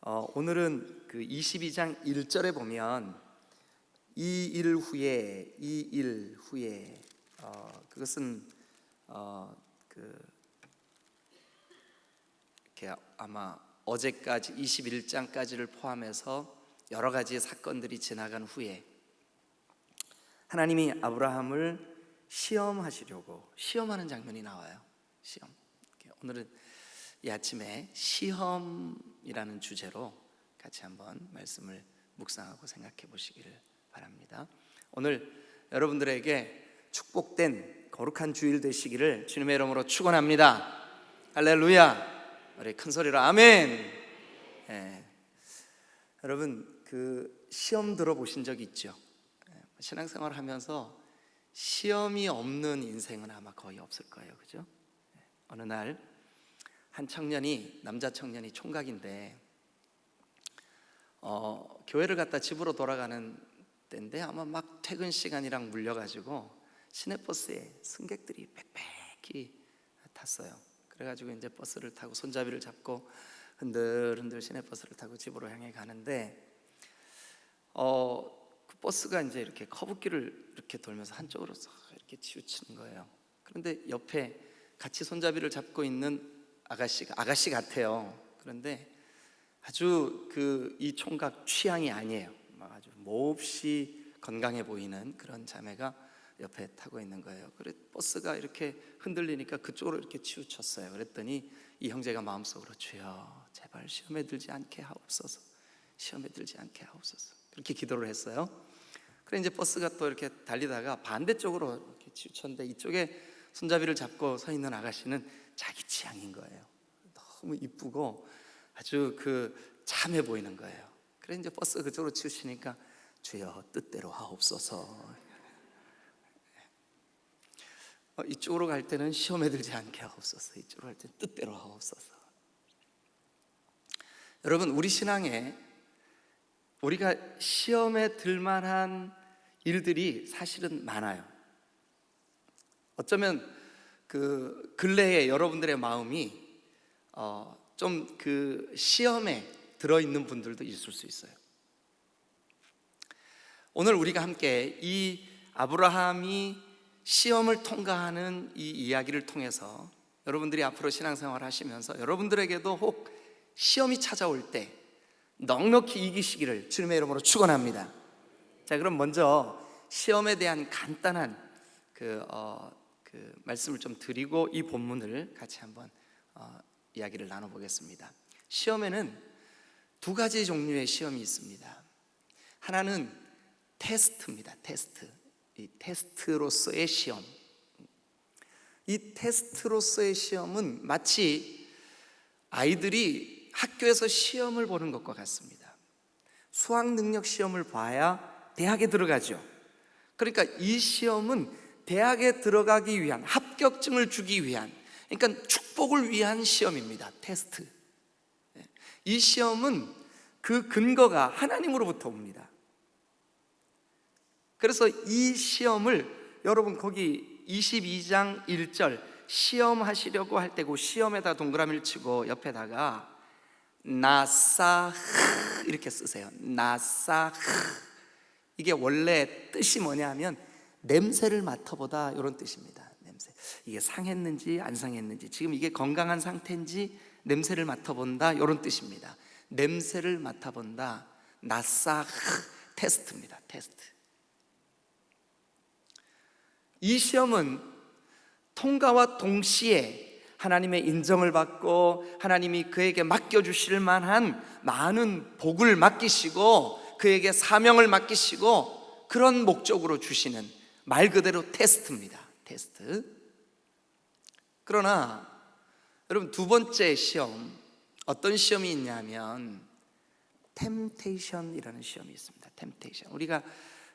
오늘은 그 22장 1절에 보면 이 일 후에 그것은 이렇게 아마 어제까지 21장까지를 포함해서 여러 가지 사건들이 지나간 후에 하나님이 아브라함을 시험하는 장면이 나와요. 시험. 오늘은 이 아침에 시험이라는 주제로 같이 한번 말씀을 묵상하고 생각해 보시기를 바랍니다. 오늘 여러분들에게 축복된 거룩한 주일 되시기를 주님의 이름으로 축원합니다. 할렐루야. 우리 큰 소리로 아멘. 여러분 그 시험 들어보신 적 있죠? 신앙생활 하면서 시험이 없는 인생은 아마 거의 없을 거예요. 그죠? 어느 날 한 남자 청년이 총각인데 교회를 갔다 집으로 돌아가는 때인데 아마 막 퇴근 시간이랑 물려가지고 시내버스에 승객들이 빽빽히 탔어요. 그래가지고 이제 버스를 타고 손잡이를 잡고 흔들흔들 시내버스를 타고 집으로 향해 가는데 그 버스가 이제 이렇게 커브길을 이렇게 돌면서 한쪽으로 싹 이렇게 치우치는 거예요. 그런데 옆에 같이 손잡이를 잡고 있는 아가씨 같아요. 그런데 아주 이 총각 취향이 아니에요. 아주 몹시 건강해 보이는 그런 자매가 옆에 타고 있는 거예요. 그래 버스가 이렇게 흔들리니까 그쪽으로 이렇게 치우쳤어요. 그랬더니 이 형제가 마음속으로 주여 제발 시험에 들지 않게 하옵소서, 시험에 들지 않게 하옵소서, 그렇게 기도를 했어요. 그래 이제 버스가 또 이렇게 달리다가 반대쪽으로 이렇게 치우쳤는데 이쪽에 손잡이를 잡고 서 있는 아가씨는 자기 취향인 거예요. 너무 이쁘고 아주 참해 보이는 거예요. 그래 이제 버스가 그쪽으로 치우치니까 주여 뜻대로 하옵소서, 이쪽으로 갈 때는 시험에 들지 않게 하옵소서, 이쪽으로 갈 때는 뜻대로 하옵소서. 여러분 우리 신앙에 우리가 시험에 들만한 일들이 사실은 많아요. 어쩌면 근래에 여러분들의 마음이 좀 시험에 들어있는 분들도 있을 수 있어요. 오늘 우리가 함께 이 아브라함이 시험을 통과하는 이 이야기를 통해서 여러분들이 앞으로 신앙생활 하시면서 여러분들에게도 혹 시험이 찾아올 때 넉넉히 이기시기를 주님의 이름으로 축원합니다. 자, 그럼 먼저 시험에 대한 간단한 말씀을 좀 드리고 이 본문을 같이 한번 이야기를 나눠보겠습니다. 시험에는 두 가지 종류의 시험이 있습니다. 하나는 테스트입니다. 이 테스트로서의 시험. 이 테스트로서의 시험은 마치 아이들이 학교에서 시험을 보는 것과 같습니다. 수학 능력 시험을 봐야 대학에 들어가죠. 그러니까 이 시험은 대학에 들어가기 위한, 합격증을 주기 위한, 그러니까 축복을 위한 시험입니다. 테스트. 이 시험은 그 근거가 하나님으로부터 옵니다. 그래서 이 시험을 여러분 거기 22장 1절 시험하시려고 할 때고 시험에다 동그라미를 치고 옆에다가 나사흐 이렇게 쓰세요. 나사흐. 이게 원래 뜻이 뭐냐면 냄새를 맡아보다 이런 뜻입니다. 냄새. 이게 상했는지 안 상했는지, 지금 이게 건강한 상태인지 냄새를 맡아본다 이런 뜻입니다. 냄새를 맡아본다. 나사흐 테스트입니다. 테스트. 이 시험은 통과와 동시에 하나님의 인정을 받고 하나님이 그에게 맡겨주실 만한 많은 복을 맡기시고 그에게 사명을 맡기시고 그런 목적으로 주시는 말 그대로 테스트입니다. 테스트. 그러나 여러분 두 번째 시험, 어떤 시험이 있냐면 템테이션이라는 시험이 있습니다. 템테이션. 우리가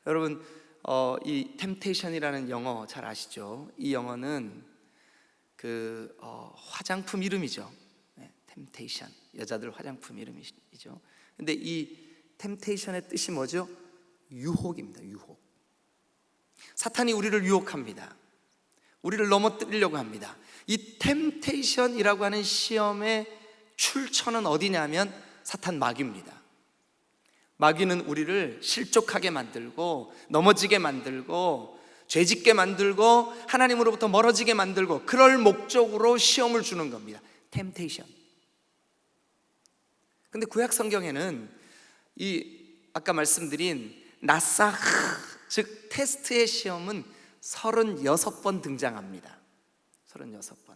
여러분 이 템테이션이라는 영어 잘 아시죠? 이 영어는 화장품 이름이죠. 템테이션. 여자들 화장품 이름이죠. 근데 이 템테이션의 뜻이 뭐죠? 유혹입니다. 유혹. 사탄이 우리를 유혹합니다. 우리를 넘어뜨리려고 합니다. 이 템테이션이라고 하는 시험의 출처는 어디냐면 사탄 마귀입니다. 마귀는 우리를 실족하게 만들고 넘어지게 만들고 죄짓게 만들고 하나님으로부터 멀어지게 만들고 그럴 목적으로 시험을 주는 겁니다. 템테이션. 근데 구약 성경에는 이 아까 말씀드린 나사흐, 즉 테스트의 시험은 36번 등장합니다. 36번.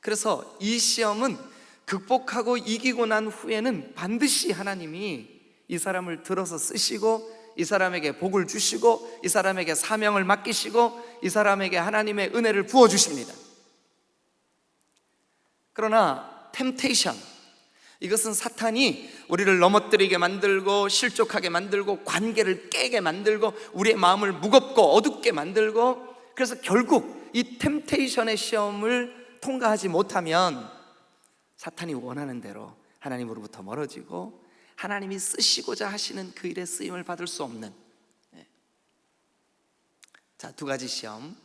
그래서 이 시험은 극복하고 이기고 난 후에는 반드시 하나님이 이 사람을 들어서 쓰시고 이 사람에게 복을 주시고 이 사람에게 사명을 맡기시고 이 사람에게 하나님의 은혜를 부어주십니다. 그러나 템테이션, 이것은 사탄이 우리를 넘어뜨리게 만들고 실족하게 만들고 관계를 깨게 만들고 우리의 마음을 무겁고 어둡게 만들고, 그래서 결국 이 템테이션의 시험을 통과하지 못하면 사탄이 원하는 대로 하나님으로부터 멀어지고 하나님이 쓰시고자 하시는 그 일에 쓰임을 받을 수 없는, 자, 두 가지 시험,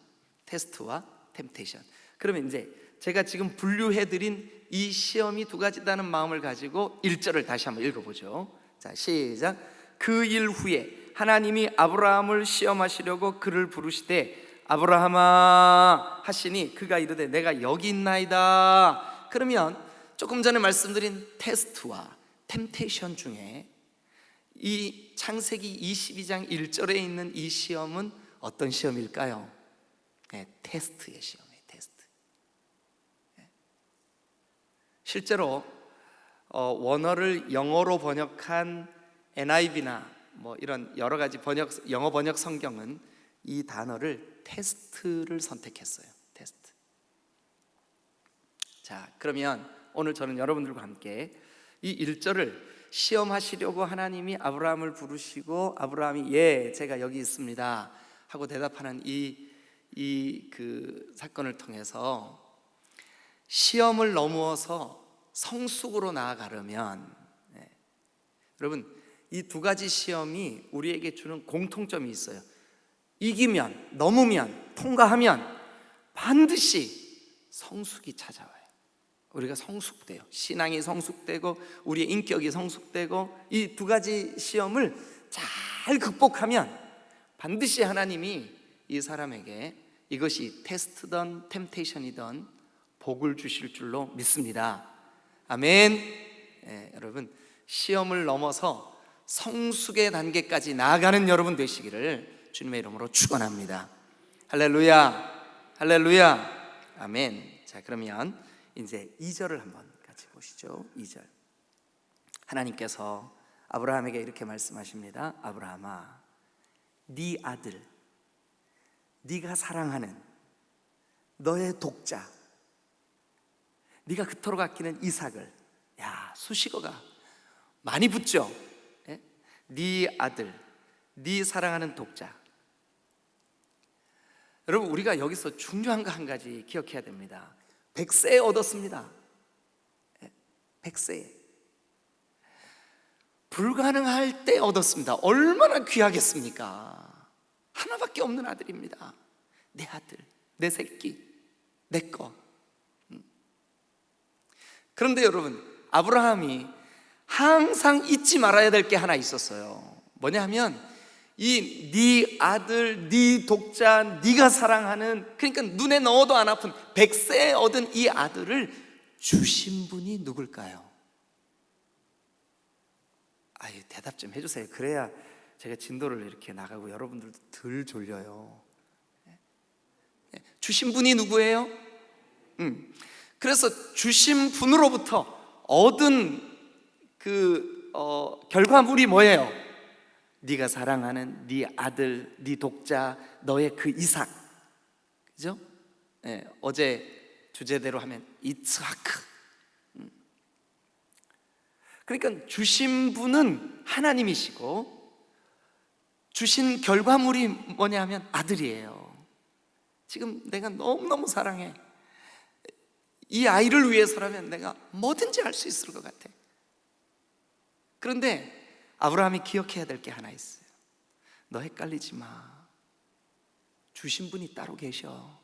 테스트와 템테이션. 그러면 이제 제가 지금 분류해드린 이 시험이 두 가지다는 마음을 가지고 1절을 다시 한번 읽어보죠. 자, 시작. 그 일 후에 하나님이 아브라함을 시험하시려고 그를 부르시되 아브라함아 하시니 그가 이르되 내가 여기 있나이다. 그러면 조금 전에 말씀드린 테스트와 템테이션 중에 이 창세기 22장 1절에 있는 이 시험은 어떤 시험일까요? 네, 테스트의 시험이에요. 테스트. 네. 실제로 원어를 영어로 번역한 NIV나 뭐 이런 여러 가지 영어 번역 성경은 이 단어를 테스트를 선택했어요. 테스트. 자, 그러면 오늘 저는 여러분들과 함께 이 1절을 시험하시려고 하나님이 아브라함을 부르시고 아브라함이 예, 제가 여기 있습니다 하고 대답하는 그 사건을 통해서 시험을 넘어서 성숙으로 나아가려면, 여러분 이 두 가지 시험이 우리에게 주는 공통점이 있어요. 이기면, 넘으면, 통과하면 반드시 성숙이 찾아와요. 우리가 성숙돼요. 신앙이 성숙되고 우리의 인격이 성숙되고 이 두 가지 시험을 잘 극복하면 반드시 하나님이 이 사람에게 이것이 테스트든 템테이션이든 복을 주실 줄로 믿습니다. 아멘. 여러분 시험을 넘어서 성숙의 단계까지 나아가는 여러분 되시기를 주님의 이름으로 축원합니다. 할렐루야, 할렐루야, 아멘. 자, 그러면 이제 2절을 한번 같이 보시죠. 2절. 하나님께서 아브라함에게 이렇게 말씀하십니다. 아브라함아, 네 아들, 네가 사랑하는 너의 독자, 네가 그토록 아끼는 이삭을, 야, 수식어가 많이 붙죠. 예? 네 아들, 네 사랑하는 독자. 여러분 우리가 여기서 중요한 거 한 가지 기억해야 됩니다. 100세에 얻었습니다. 100세에 불가능할 때 얻었습니다. 얼마나 귀하겠습니까? 하나밖에 없는 아들입니다. 내 아들, 내 새끼, 내 거. 그런데 여러분 아브라함이 항상 잊지 말아야 될 게 하나 있었어요. 뭐냐 하면 이 네 아들, 네 독자, 네가 사랑하는, 그러니까 눈에 넣어도 안 아픈 100세에 얻은 이 아들을 주신 분이 누굴까요? 아유, 대답 좀 해주세요. 그래야 제가 진도를 이렇게 나가고 여러분들도 덜 졸려요. 주신 분이 누구예요? 그래서 주신 분으로부터 얻은 그 결과물이 뭐예요? 네가 사랑하는 네 아들, 네 독자, 너의 그 이삭. 그죠? 어제 주제대로 하면 이츠하크. 그러니까 주신 분은 하나님이시고 주신 결과물이 뭐냐면 아들이에요. 지금 내가 너무너무 사랑해. 이 아이를 위해서라면 내가 뭐든지 할 수 있을 것 같아. 그런데 아브라함이 기억해야 될 게 하나 있어요. 너 헷갈리지 마. 주신 분이 따로 계셔.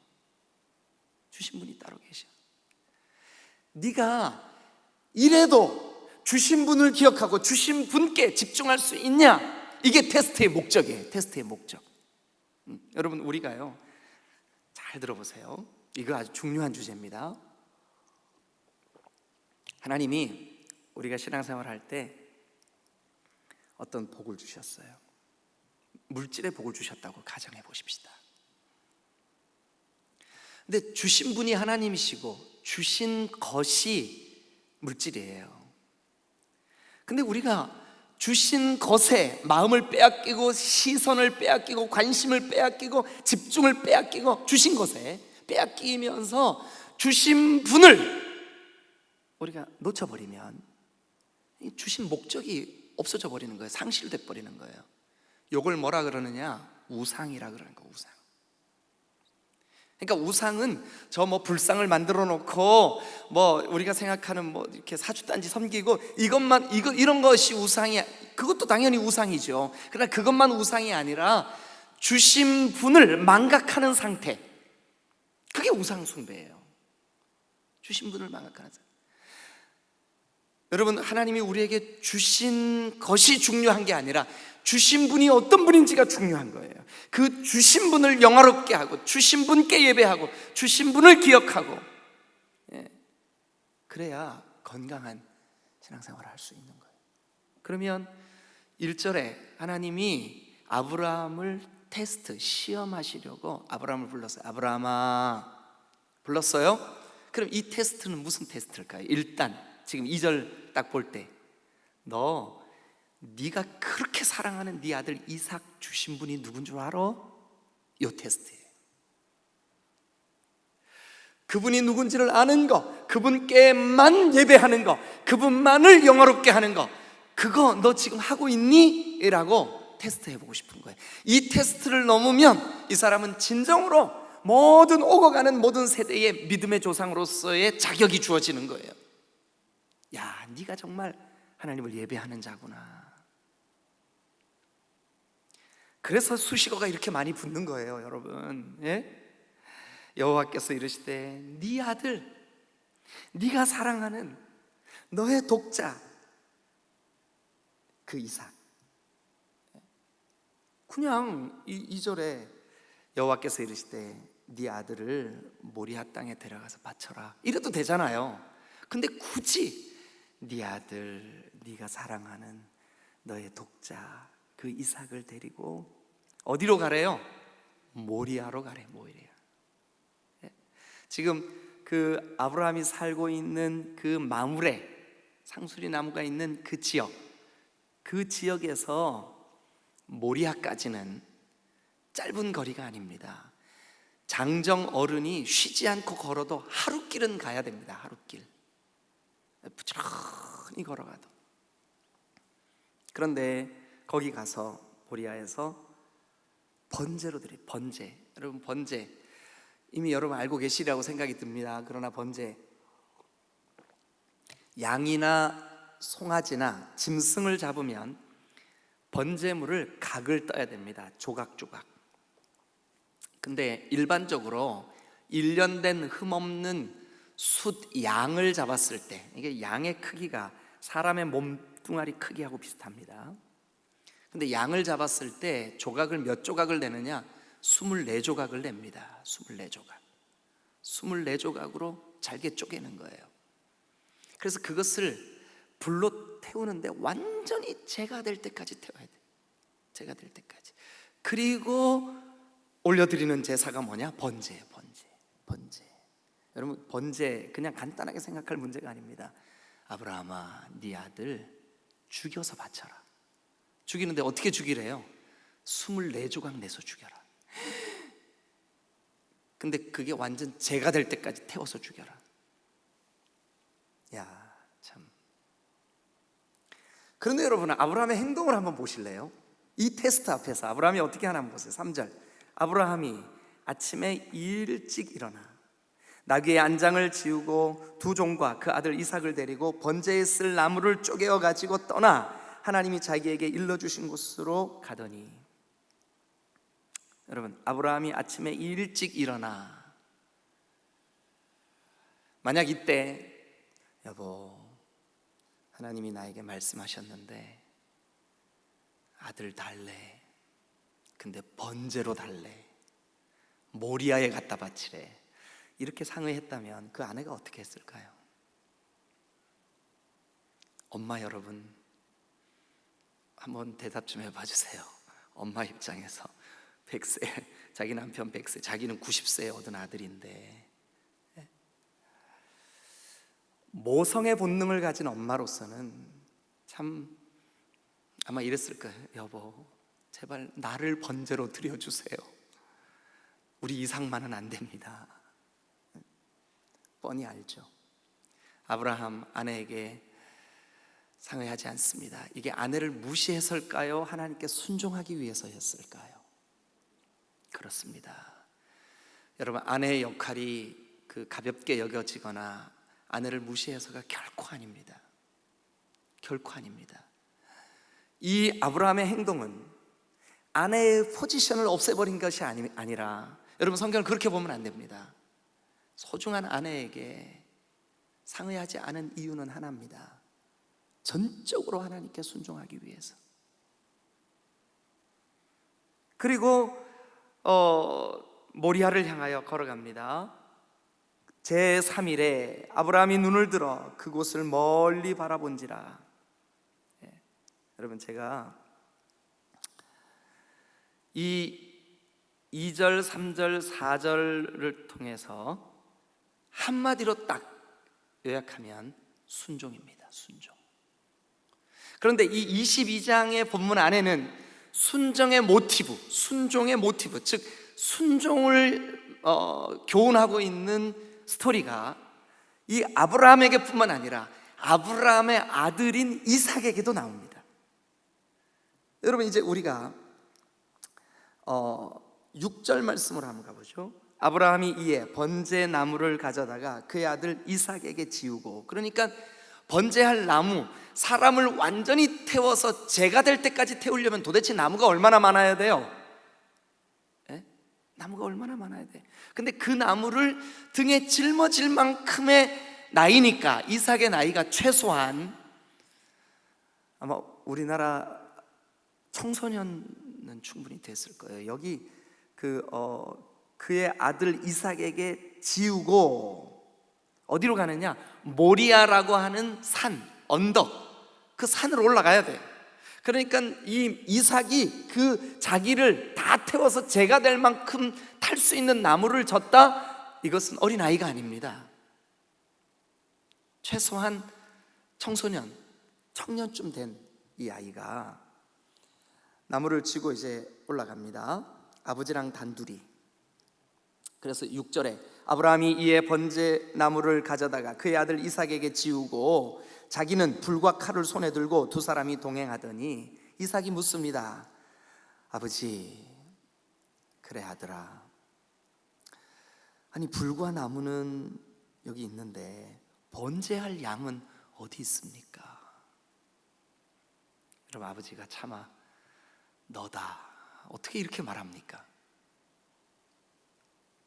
주신 분이 따로 계셔. 네가 이래도 주신 분을 기억하고 주신 분께 집중할 수 있냐? 이게 테스트의 목적이에요. 테스트의 목적. 여러분, 우리가요, 잘 들어보세요. 이거 아주 중요한 주제입니다. 하나님이 우리가 신앙생활 할 때 어떤 복을 주셨어요. 물질의 복을 주셨다고 가정해 보십시다. 근데 주신 분이 하나님이시고 주신 것이 물질이에요. 근데 우리가 주신 것에 마음을 빼앗기고 시선을 빼앗기고 관심을 빼앗기고 집중을 빼앗기고 주신 것에 빼앗기면서 주신 분을 우리가 놓쳐버리면 주신 목적이 없어져 버리는 거예요. 상실돼 버리는 거예요. 이걸 뭐라 그러느냐? 우상이라 그러는 거예요. 우상. 그러니까 우상은 저 뭐 불상을 만들어 놓고 뭐 우리가 생각하는 뭐 이렇게 사주단지 섬기고 이것만 이런 것이 우상이, 그것도 당연히 우상이죠. 그러나 그것만 우상이 아니라 주신 분을 망각하는 상태, 그게 우상 숭배예요. 주신 분을 망각하는 상태. 여러분, 하나님이 우리에게 주신 것이 중요한 게 아니라 주신 분이 어떤 분인지가 중요한 거예요. 그 주신 분을 영화롭게 하고 주신 분께 예배하고 주신 분을 기억하고, 그래야 건강한 신앙생활을 할 수 있는 거예요. 그러면 1절에 하나님이 아브라함을 테스트, 시험하시려고 아브라함을 불렀어요. 아브라함아, 불렀어요? 그럼 이 테스트는 무슨 테스트일까요? 일단 지금 2절 딱 볼 때, 네가 그렇게 사랑하는 네 아들 이삭 주신 분이 누군 줄 알아? 요 테스트예요. 그분이 누군지를 아는 거, 그분께만 예배하는 거, 그분만을 영화롭게 하는 거, 그거 너 지금 하고 있니? 라고 테스트해보고 싶은 거예요. 이 테스트를 넘으면 이 사람은 진정으로 모든 오고가는 모든 세대의 믿음의 조상으로서의 자격이 주어지는 거예요. 야, 네가 정말 하나님을 예배하는 자구나. 그래서 수식어가 이렇게 많이 붙는 거예요, 여러분. 여호와께서 이르시되 네 아들, 네가 사랑하는 너의 독자 그 이삭. 그냥 2절에 여호와께서 이르시되 네 아들을 모리아 땅에 데려가서 바쳐라, 이래도 되잖아요. 근데 굳이 네 아들, 네가 사랑하는 너의 독자 그 이삭을 데리고 어디로 가래요? 모리아로 가래. 모리아. 지금 그 아브라함이 살고 있는 그 마므레, 상수리 나무가 있는 그 지역, 그 지역에서 모리아까지는 짧은 거리가 아닙니다. 장정 어른이 쉬지 않고 걸어도 하루길은 가야 됩니다. 하루길. 부지런히 걸어가도. 그런데 거기 가서 모리아에서 번제로 드려요. 번제. 여러분, 번제 이미 여러분 알고 계시리라고 생각이 듭니다. 그러나 번제, 양이나 송아지나 짐승을 잡으면 번제물을 각을 떠야 됩니다. 조각조각. 근데 일반적으로 1년 된 흠없는 숫 양을 잡았을 때, 이게 양의 크기가 사람의 몸뚱아리 크기하고 비슷합니다. 근데 양을 잡았을 때 조각을 몇 조각을 내느냐? 24조각을 냅니다. 24조각. 24조각으로 잘게 쪼개는 거예요. 그래서 그것을 불로 태우는데 완전히 재가 될 때까지 태워야 돼요. 재가 될 때까지. 그리고 올려드리는 제사가 뭐냐? 번제예요. 번제. 여러분, 번제 그냥 간단하게 생각할 문제가 아닙니다. 아브라함아, 네 아들 죽여서 바쳐라. 죽이는데 어떻게 죽이래요? 24조각 내서 죽여라. 근데 그게 완전 재가 될 때까지 태워서 죽여라. 야, 참. 그런데 여러분, 아브라함의 행동을 한번 보실래요? 이 테스트 앞에서 아브라함이 어떻게 하나 한번 보세요. 3절. 아브라함이 아침에 일찍 일어나 나귀의 안장을 지우고 두 종과 그 아들 이삭을 데리고 번제에 쓸 나무를 쪼개어 가지고 떠나 하나님이 자기에게 일러주신 곳으로 가더니, 여러분, 아브라함이 아침에 일찍 일어나. 만약 이때 여보, 하나님이 나에게 말씀하셨는데 아들 달래. 근데 번제로 달래. 모리아에 갖다 바치래. 이렇게 상의했다면 그 아내가 어떻게 했을까요? 엄마 여러분, 한번 대답 좀 해봐 주세요. 엄마 입장에서 100세, 자기 남편 100세, 자기는 90세에 얻은 아들인데 모성의 본능을 가진 엄마로서는 참 아마 이랬을 거예요. 여보, 제발 나를 번제로 드려주세요. 우리 이상만은 안 됩니다. 뻔히 알죠. 아브라함 아내에게 상의하지 않습니다. 이게 아내를 무시해서일까요? 하나님께 순종하기 위해서였을까요? 그렇습니다. 여러분, 아내의 역할이 그 가볍게 여겨지거나 아내를 무시해서가 결코 아닙니다. 결코 아닙니다. 이 아브라함의 행동은 아내의 포지션을 없애버린 것이 아니라, 여러분 성경을 그렇게 보면 안 됩니다. 소중한 아내에게 상의하지 않은 이유는 하나입니다. 전적으로 하나님께 순종하기 위해서. 그리고 모리아를 향하여 걸어갑니다. 제3일에 아브라함이 눈을 들어 그곳을 멀리 바라본지라. 여러분, 제가 이 2절, 3절, 4절을 통해서 한마디로 딱 요약하면 순종입니다. 순종. 그런데 이 22장의 본문 안에는 순종의 모티브, 즉 순종을 교훈하고 있는 스토리가 이 아브라함에게 뿐만 아니라 아브라함의 아들인 이삭에게도 나옵니다. 여러분, 이제 우리가 6절 말씀으로 한번 가보죠. 아브라함이 이에 번제 나무를 가져다가 그의 아들 이삭에게 지우고, 그러니까 번제할 나무, 사람을 완전히 태워서 제가 될 때까지 태우려면 도대체 나무가 얼마나 많아야 돼요? 나무가 얼마나 많아야 돼? 근데 그 나무를 등에 짊어질 만큼의 나이니까, 이삭의 나이가 최소한 아마 우리나라 청소년은 충분히 됐을 거예요. 여기 그의 아들 이삭에게 지우고 어디로 가느냐? 모리아라고 하는 산, 언덕, 그 산을 올라가야 돼. 그러니까 이 이삭이 그 자기를 다 태워서 제가 될 만큼 탈 수 있는 나무를 졌다? 이것은 어린아이가 아닙니다. 최소한 청소년, 청년쯤 된 이 아이가 나무를 쥐고 이제 올라갑니다. 아버지랑 단둘이. 그래서 6절에 아브라함이 이에 번제 나무를 가져다가 그의 아들 이삭에게 지우고 자기는 불과 칼을 손에 들고 두 사람이 동행하더니 이삭이 묻습니다. 아버지, 그래 아들아, 아니 불과 나무는 여기 있는데 번제할 양은 어디 있습니까? 여러분, 아버지가 차마 너다, 어떻게 이렇게 말합니까?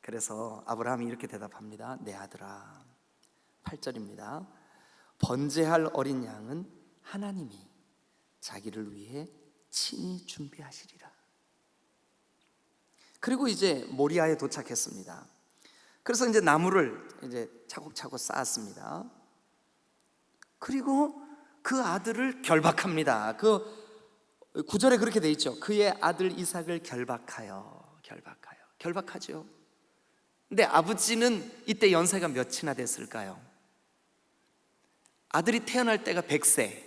그래서 아브라함이 이렇게 대답합니다. 내 아들아, 8절입니다. 번제할 어린 양은 하나님이 자기를 위해 친히 준비하시리라. 그리고 이제 모리아에 도착했습니다. 그래서 이제 나무를 이제 차곡차곡 쌓았습니다. 그리고 그 아들을 결박합니다. 그 9절에 그렇게 돼 있죠. 그의 아들 이삭을 결박하죠. 근데 아버지는 이때 연세가 몇이나 됐을까요? 아들이 태어날 때가 100세.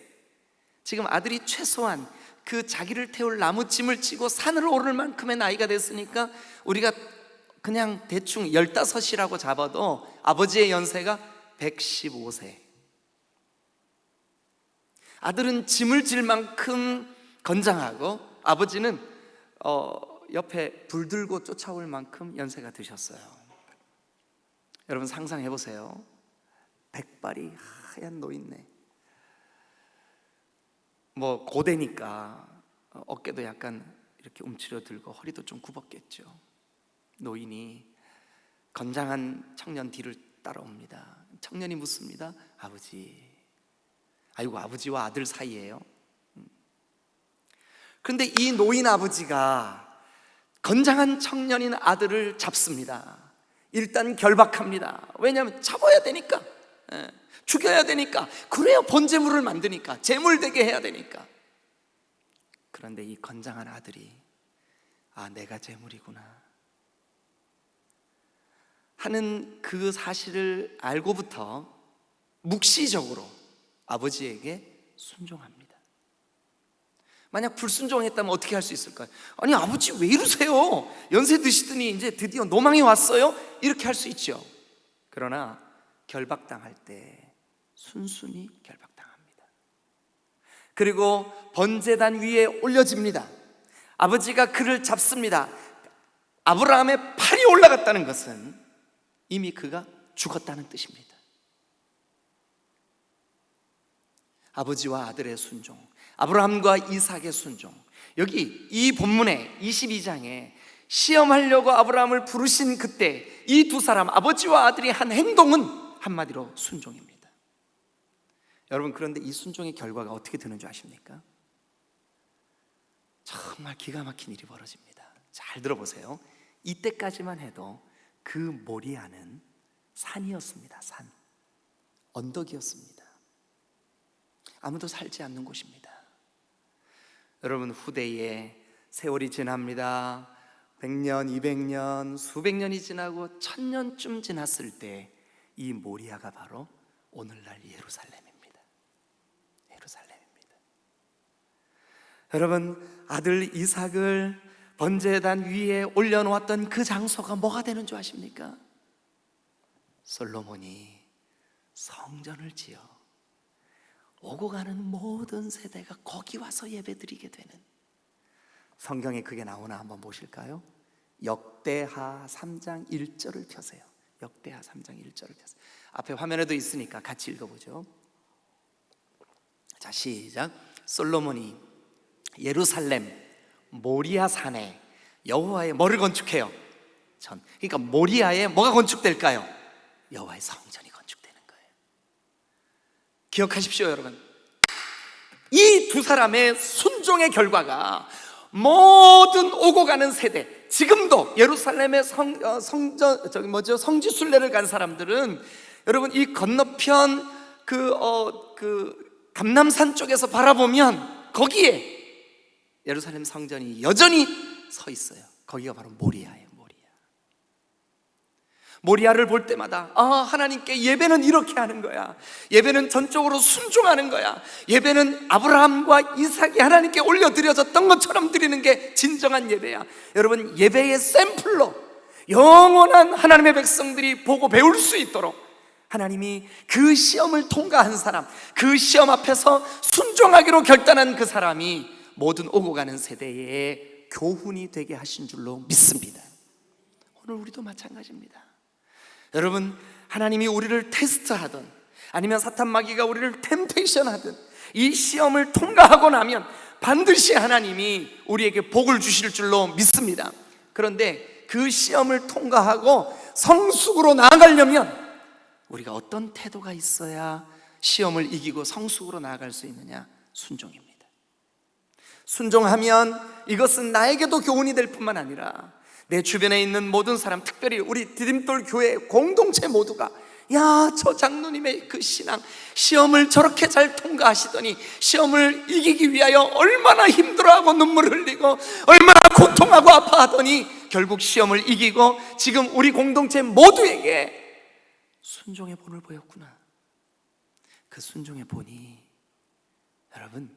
지금 아들이 최소한 그 자기를 태울 나무짐을 찌고 산을 오를 만큼의 나이가 됐으니까 우리가 그냥 대충 15이라고 잡아도 아버지의 연세가 115세. 아들은 짐을 질 만큼 건장하고 아버지는 옆에 불 들고 쫓아올 만큼 연세가 드셨어요. 여러분 상상해 보세요. 백발이 하얀 노인네. 뭐 고대니까 어깨도 약간 이렇게 움츠려들고 허리도 좀 굽었겠죠. 노인이 건장한 청년 뒤를 따라옵니다. 청년이 묻습니다. 아버지, 아이고, 아버지와 아들 사이예요. 그런데 이 노인 아버지가 건장한 청년인 아들을 잡습니다. 일단 결박합니다. 왜냐하면 잡아야 되니까, 죽여야 되니까, 그래야 번제물을 만드니까, 제물되게 해야 되니까. 그런데 이 건장한 아들이 내가 제물이구나 하는 그 사실을 알고부터 묵시적으로 아버지에게 순종합니다. 만약 불순종했다면 어떻게 할 수 있을까요? 아니, 아버지 왜 이러세요? 연세 드시더니 이제 드디어 노망이 왔어요? 이렇게 할 수 있죠. 그러나 결박당할 때 순순히 결박당합니다. 그리고 번제단 위에 올려집니다. 아버지가 그를 잡습니다. 아브라함의 팔이 올라갔다는 것은 이미 그가 죽었다는 뜻입니다. 아버지와 아들의 순종, 아브라함과 이삭의 순종. 여기 이 본문의 22장에 시험하려고 아브라함을 부르신 그때 이 두 사람, 아버지와 아들이 한 행동은 한마디로 순종입니다. 여러분, 그런데 이 순종의 결과가 어떻게 되는 줄 아십니까? 정말 기가 막힌 일이 벌어집니다. 잘 들어보세요. 이때까지만 해도 그 모리아는 산이었습니다. 산, 언덕이었습니다. 아무도 살지 않는 곳입니다. 여러분, 후대에 세월이 지납니다. 100년, 200년, 수백 년이 지나고 1000년쯤 지났을 때 이 모리아가 바로 오늘날 예루살렘입니다. 예루살렘입니다. 여러분, 아들 이삭을 번제단 위에 올려놓았던 그 장소가 뭐가 되는 줄 아십니까? 솔로몬이 성전을 지어 오고 가는 모든 세대가 거기 와서 예배드리게 되는, 성경에 그게 나오나 한번 보실까요? 역대하 3장 1절을 펴세요. 역대하 3장 1절을 펴세요. 앞에 화면에도 있으니까 같이 읽어보죠. 자, 시작. 솔로몬이 예루살렘 모리아 산에 여호와의 뭐를 건축해요? 전. 그러니까 모리아에 뭐가 건축될까요? 여호와의 성전이 건축되는 거예요. 기억하십시오, 여러분. 이 두 사람의 순종의 결과가 모든 오고 가는 세대, 지금도 예루살렘의 성지순례를 간 사람들은 여러분, 이 건너편 감람산 쪽에서 바라보면 거기에 예루살렘 성전이 여전히 서 있어요. 거기가 바로 모리아예요. 모리아를 볼 때마다 하나님께 예배는 이렇게 하는 거야. 예배는 전적으로 순종하는 거야. 예배는 아브라함과 이삭이 하나님께 올려드려졌던 것처럼 드리는 게 진정한 예배야. 여러분, 예배의 샘플로 영원한 하나님의 백성들이 보고 배울 수 있도록 하나님이 그 시험을 통과한 사람, 그 시험 앞에서 순종하기로 결단한 그 사람이 모든 오고 가는 세대의 교훈이 되게 하신 줄로 믿습니다. 오늘 우리도 마찬가지입니다. 여러분, 하나님이 우리를 테스트하든 아니면 사탄 마귀가 우리를 템테이션하든 이 시험을 통과하고 나면 반드시 하나님이 우리에게 복을 주실 줄로 믿습니다. 그런데 그 시험을 통과하고 성숙으로 나아가려면 우리가 어떤 태도가 있어야 시험을 이기고 성숙으로 나아갈 수 있느냐? 순종입니다. 순종하면 이것은 나에게도 교훈이 될 뿐만 아니라 내 주변에 있는 모든 사람, 특별히 우리 디딤돌 교회 공동체 모두가 저 장로님의 그 신앙, 시험을 저렇게 잘 통과하시더니 시험을 이기기 위하여 얼마나 힘들어하고 눈물 흘리고 얼마나 고통하고 아파하더니 결국 시험을 이기고 지금 우리 공동체 모두에게 순종의 본을 보였구나. 그 순종의 본이 여러분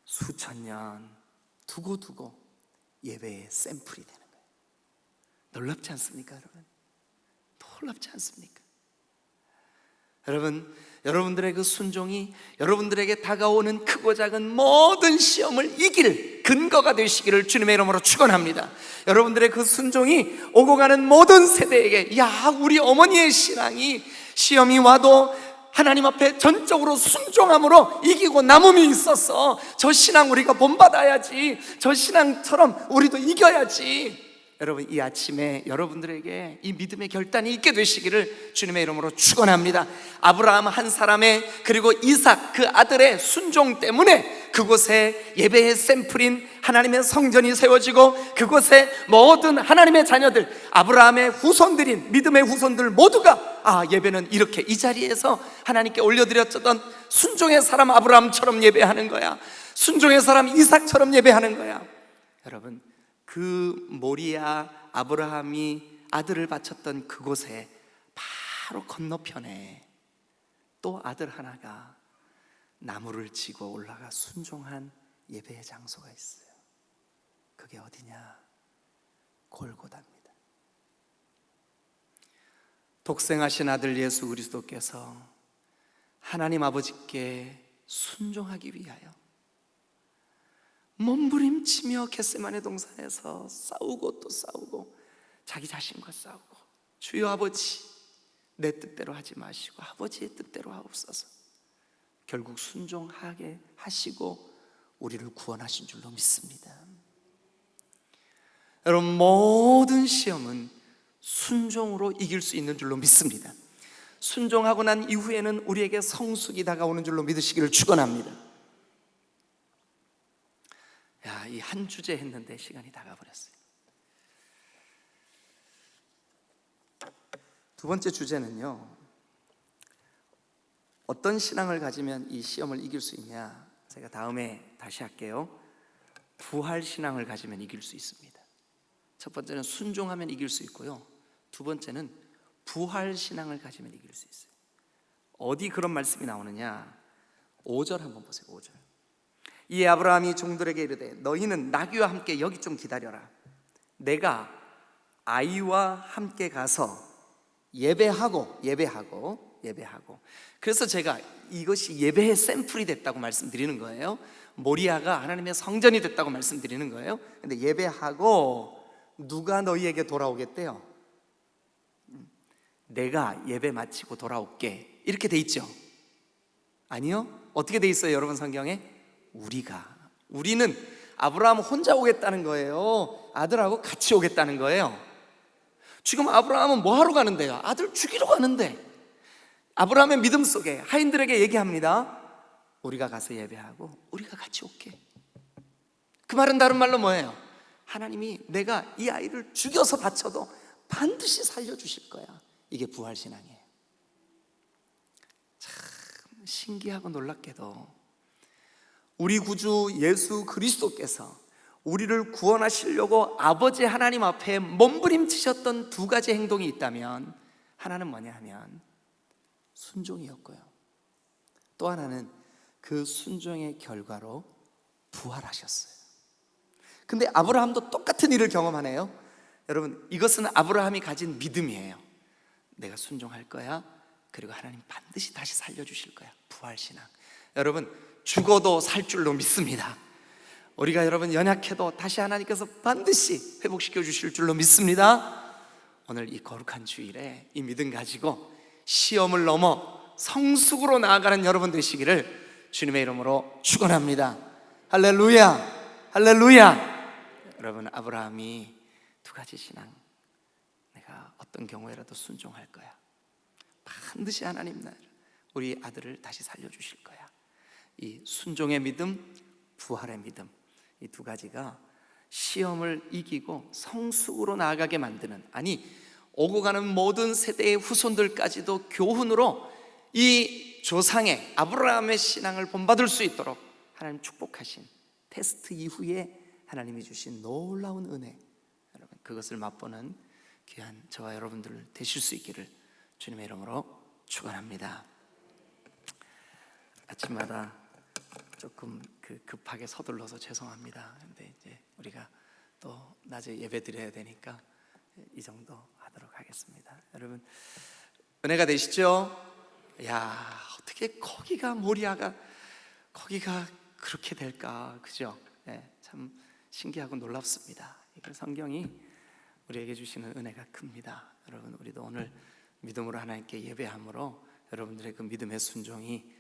수천 년 두고두고 예배의 샘플이 되는 거예요. 놀랍지 않습니까, 여러분? 놀랍지 않습니까? 여러분, 여러분들의 그 순종이 여러분들에게 다가오는 크고 작은 모든 시험을 이길 근거가 되시기를 주님의 이름으로 축원합니다. 여러분들의 그 순종이 오고 가는 모든 세대에게 우리 어머니의 신앙이 시험이 와도 하나님 앞에 전적으로 순종함으로 이기고 남음이 있었어. 저 신앙 우리가 본받아야지. 저 신앙처럼 우리도 이겨야지. 여러분, 이 아침에 여러분들에게 이 믿음의 결단이 있게 되시기를 주님의 이름으로 축원합니다. 아브라함 한 사람의, 그리고 이삭 그 아들의 순종 때문에 그곳에 예배의 샘플인 하나님의 성전이 세워지고, 그곳에 모든 하나님의 자녀들, 아브라함의 후손들인 믿음의 후손들 모두가 예배는 이렇게 이 자리에서 하나님께 올려드렸던 순종의 사람 아브라함처럼 예배하는 거야. 순종의 사람 이삭처럼 예배하는 거야. 여러분, 그 모리아 아브라함이 아들을 바쳤던 그곳에 바로 건너편에 또 아들 하나가 나무를 지고 올라가 순종한 예배의 장소가 있어요. 그게 어디냐? 골고다입니다. 독생하신 아들 예수 그리스도께서 하나님 아버지께 순종하기 위하여 몸부림치며 겟세마네 동산에서 싸우고 또 싸우고 자기 자신과 싸우고, 주여 아버지, 내 뜻대로 하지 마시고 아버지의 뜻대로 하옵소서. 결국 순종하게 하시고 우리를 구원하신 줄로 믿습니다. 여러분, 모든 시험은 순종으로 이길 수 있는 줄로 믿습니다. 순종하고 난 이후에는 우리에게 성숙이 다가오는 줄로 믿으시기를 축원합니다. 이 한 주제 했는데 시간이 다 가버렸어요. 두 번째 주제는요, 어떤 신앙을 가지면 이 시험을 이길 수 있냐. 제가 다음에 다시 할게요. 부활 신앙을 가지면 이길 수 있습니다. 첫 번째는 순종하면 이길 수 있고요, 두 번째는 부활 신앙을 가지면 이길 수 있어요. 어디 그런 말씀이 나오느냐? 5절 한번 보세요. 5절. 이 아브라함이 종들에게 이르되 너희는 나귀와 함께 여기 좀 기다려라. 내가 아이와 함께 가서 예배하고. 그래서 제가 이것이 예배의 샘플이 됐다고 말씀드리는 거예요. 모리아가 하나님의 성전이 됐다고 말씀드리는 거예요. 근데 예배하고 누가 너희에게 돌아오겠대요? 내가 예배 마치고 돌아올게, 이렇게 돼 있죠? 아니요. 어떻게 돼 있어요 여러분 성경에? 우리는 아브라함 혼자 오겠다는 거예요? 아들하고 같이 오겠다는 거예요? 지금 아브라함은 뭐 하러 가는데요? 아들 죽이러 가는데, 아브라함의 믿음 속에 하인들에게 얘기합니다. 우리가 가서 예배하고 우리가 같이 올게. 그 말은 다른 말로 뭐예요? 하나님이 내가 이 아이를 죽여서 바쳐도 반드시 살려주실 거야. 이게 부활신앙이에요. 참 신기하고 놀랍게도 우리 구주 예수 그리스도께서 우리를 구원하시려고 아버지 하나님 앞에 몸부림치셨던 두 가지 행동이 있다면, 하나는 뭐냐 하면 순종이었고요, 또 하나는 그 순종의 결과로 부활하셨어요. 근데 아브라함도 똑같은 일을 경험하네요. 여러분, 이것은 아브라함이 가진 믿음이에요. 내가 순종할 거야, 그리고 하나님 반드시 다시 살려주실 거야. 부활신앙. 여러분, 죽어도 살 줄로 믿습니다. 우리가 여러분 연약해도 다시 하나님께서 반드시 회복시켜 주실 줄로 믿습니다. 오늘 이 거룩한 주일에 이 믿음 가지고 시험을 넘어 성숙으로 나아가는 여러분 되시기를 주님의 이름으로 축원합니다. 할렐루야, 할렐루야. 여러분, 아브라함이 두 가지 신앙, 내가 어떤 경우에라도 순종할 거야, 반드시 하나님 우리 아들을 다시 살려주실 거야. 이 순종의 믿음, 부활의 믿음, 이 두 가지가 시험을 이기고 성숙으로 나아가게 만드는, 아니 오고 가는 모든 세대의 후손들까지도 교훈으로 이 조상의 아브라함의 신앙을 본받을 수 있도록 하나님 축복하신 테스트 이후에 하나님이 주신 놀라운 은혜, 여러분 그것을 맛보는 귀한 저와 여러분들 되실 수 있기를 주님의 이름으로 축원합니다. 아침마다 조금 급하게 서둘러서 죄송합니다. 근데 이제 우리가 또 낮에 예배 드려야 되니까 이 정도 하도록 하겠습니다. 여러분 은혜가 되시죠? 야, 어떻게 거기가 모리아가 거기가 그렇게 될까, 그죠? 네, 참 신기하고 놀랍습니다. 이걸 성경이 우리에게 주시는 은혜가 큽니다. 여러분, 우리도 오늘 믿음으로 하나님께 예배함으로 여러분들의 그 믿음의 순종이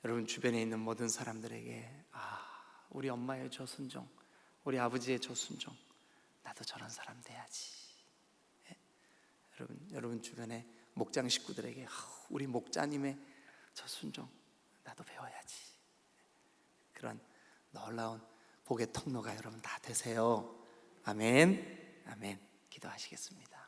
여러분 주변에 있는 모든 사람들에게 우리 엄마의 저 순종, 우리 아버지의 저 순종 나도 저런 사람 돼야지. 예? 여러분 주변에 목장 식구들에게 우리 목자님의 저 순종 나도 배워야지. 그런 놀라운 복의 통로가 여러분 다 되세요. 아멘. 아멘. 기도하시겠습니다.